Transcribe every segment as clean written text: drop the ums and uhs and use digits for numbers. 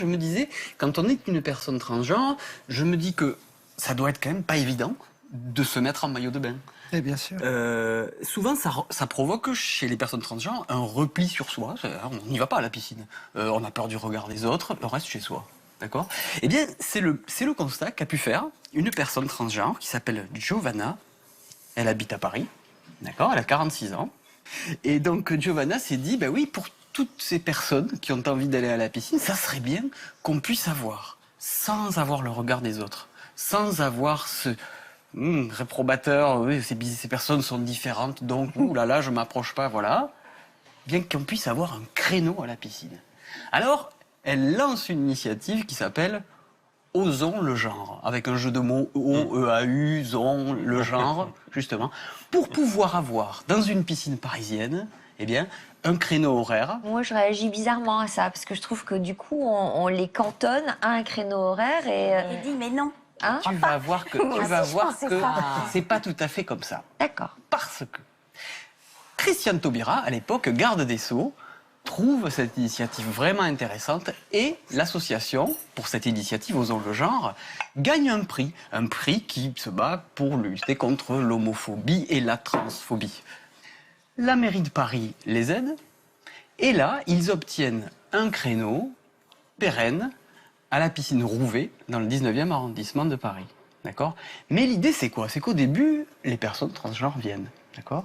Je me disais, quand on est une personne transgenre, je me dis que ça doit être quand même pas évident de se mettre en maillot de bain. Et bien sûr. Souvent, ça provoque chez les personnes transgenres un repli sur soi. On n'y va pas à la piscine. On a peur du regard des autres, on reste chez soi. D'accord? Eh bien, c'est le constat qu'a pu faire une personne transgenre qui s'appelle Giovanna. Elle habite à Paris. D'accord? Elle a 46 ans. Et donc, Giovanna s'est dit, ben oui, pour toutes ces personnes qui ont envie d'aller à la piscine, ça serait bien qu'on puisse avoir, sans avoir le regard des autres, sans avoir ce réprobateur, oui, ces personnes sont différentes, donc, ouh là là, je m'approche pas, voilà, bien qu'on puisse avoir un créneau à la piscine. Alors, elle lance une initiative qui s'appelle Osons le genre, avec un jeu de mots O-E-A-U, zon, le genre, justement, pour pouvoir avoir, dans une piscine parisienne, eh bien, un créneau horaire. Moi, je réagis bizarrement à ça, parce que je trouve que du coup, on les cantonne à un créneau horaire et... Il dit, mais non. Hein? Tu vas voir que c'est pas tout à fait comme ça. D'accord. Parce que Christiane Taubira, à l'époque, garde des Sceaux, trouve cette initiative vraiment intéressante et l'association, pour cette initiative Osons le genre, gagne un prix qui se bat pour lutter contre l'homophobie et la transphobie. La mairie de Paris les aide et là, ils obtiennent un créneau pérenne à la piscine Rouvet, dans le 19e arrondissement de Paris. D'accord? Mais l'idée, c'est quoi? C'est qu'au début, les personnes transgenres viennent. D'accord?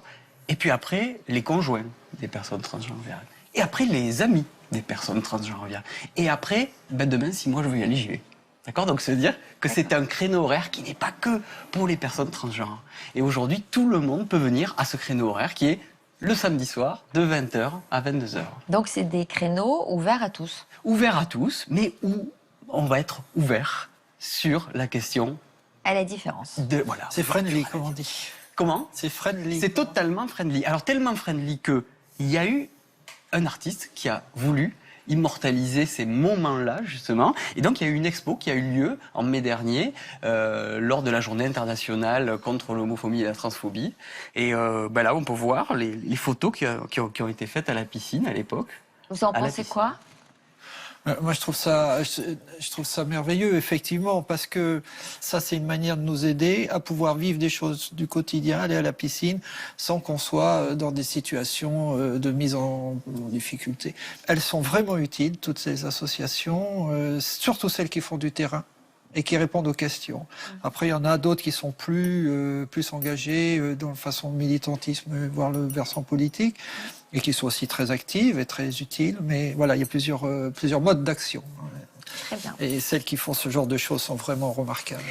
Et puis après, les conjoints des personnes transgenres viennent. Et après, les amis des personnes transgenres viennent. Et après, ben demain, si moi je veux y aller, j'y vais. D'accord? Donc, ça veut dire que c'est un créneau horaire qui n'est pas que pour les personnes transgenres. Et aujourd'hui, tout le monde peut venir à ce créneau horaire qui est le samedi soir, de 20h à 22h. Donc, c'est des créneaux ouverts à tous. Ouverts à tous, mais où on va être ouvert sur la question À la différence. de... Voilà. C'est friendly, comme on dit. Comment? C'est friendly. C'est totalement friendly. Alors, tellement friendly qu'il y a eu un artiste qui a voulu immortaliser ces moments-là, justement. Et donc, il y a eu une expo qui a eu lieu en mai dernier, lors de la journée internationale contre l'homophobie et la transphobie. Et ben là, on peut voir les photos qui ont été faites à la piscine à l'époque. Vous en À la pensez piscine. quoi? Moi, je trouve ça merveilleux, effectivement, parce que ça, c'est une manière de nous aider à pouvoir vivre des choses du quotidien, aller à la piscine, sans qu'on soit dans des situations de mise en difficulté. Elles sont vraiment utiles, toutes ces associations, surtout celles qui font du terrain et qui répondent aux questions. Après, il y en a d'autres qui sont plus engagées dans la façon de militantisme, voire le versant politique, et qui sont aussi très actives et très utiles. Mais voilà, il y a plusieurs modes d'action. Très bien. Et celles qui font ce genre de choses sont vraiment remarquables.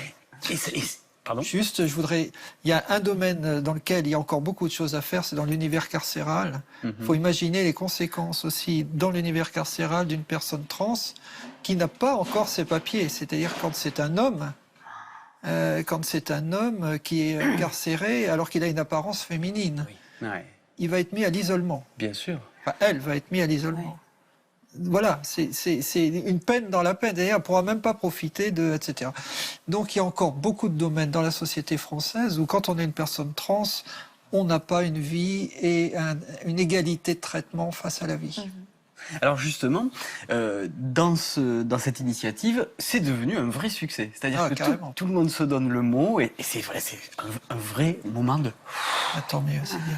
Pardon? Juste, il y a un domaine dans lequel il y a encore beaucoup de choses à faire, c'est dans l'univers carcéral. Il faut imaginer les conséquences aussi dans l'univers carcéral d'une personne trans qui n'a pas encore ses papiers. C'est-à-dire quand c'est un homme qui est incarcéré alors qu'il a une apparence féminine, Oui. Ouais. il va être mis à l'isolement. Bien sûr. Enfin, elle va être mise à l'isolement. Voilà, c'est une peine dans la peine. D'ailleurs, elle ne pourra même pas profiter etc. Donc, il y a encore beaucoup de domaines dans la société française où, quand on est une personne trans, on n'a pas une vie et une égalité de traitement face à la vie. Alors justement, dans cette initiative, c'est devenu un vrai succès. C'est-à-dire que tout le monde se donne le mot et c'est vrai, c'est un vrai moment de... Ah, tant mieux, c'est bien.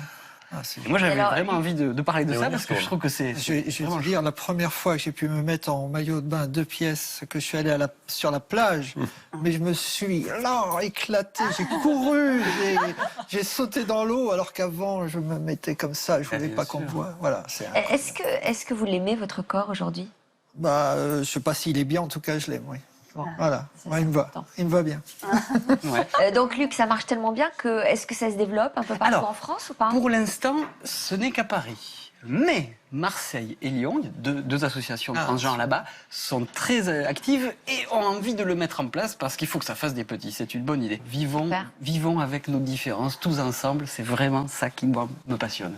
Et moi, j'avais vraiment envie de parler de ça parce que je trouve que c'est... Je vais te dire, la première fois que j'ai pu me mettre en maillot de bain 2 pièces, que je suis allé sur la plage, mais je me suis éclaté, j'ai couru, j'ai sauté dans l'eau, alors qu'avant, je me mettais comme ça, je voulais pas qu'on me voie. Voilà, Est-ce que vous l'aimez, votre corps, aujourd'hui? je sais pas s'il est bien, en tout cas, je l'aime, oui. Bon, voilà, ça, il me va bien. Ouais. Donc, Luc, ça marche tellement bien que est-ce que ça se développe un peu partout en France ou pas? Pour l'instant, ce n'est qu'à Paris. Mais Marseille et Lyon, deux associations transgenres là-bas, sont très actives et ont envie de le mettre en place parce qu'il faut que ça fasse des petits. C'est une bonne idée. Vivons avec nos différences, tous ensemble. C'est vraiment ça qui, moi, me passionne.